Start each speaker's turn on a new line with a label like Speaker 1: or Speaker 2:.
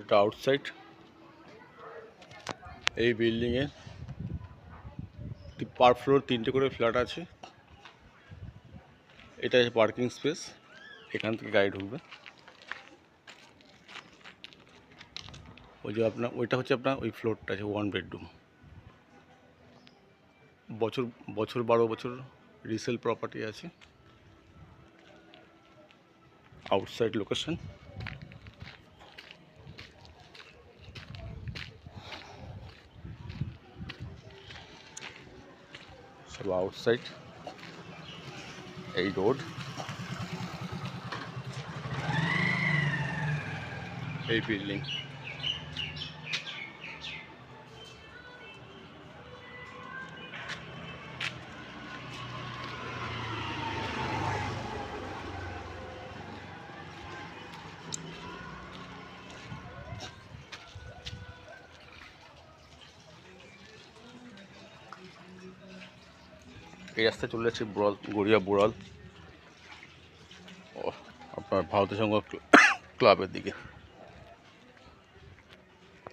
Speaker 1: এটা আউটসাইড এই বিল্ডিংয়ে পার ফ্লোর 3টে করে ফ্ল্যাট আছে। এটা পার্কিং স্পেস, এখান থেকে গাড়ি ঢুকবে। ওই যে আপনার ওইটা হচ্ছে আপনার ওই ফ্লোরটা আছে 1 বেডরুম। বছর 12 বছর রিসেল প্রপার্টি আছে। Outside location. সব আউটসাইড, এই রোড, এই বিল্ডিং। এই রাস্তায় চলে যাচ্ছে গড়িয়া বোড়াল আপনার ভারতীয় সংঘ ক্লাবের দিকে।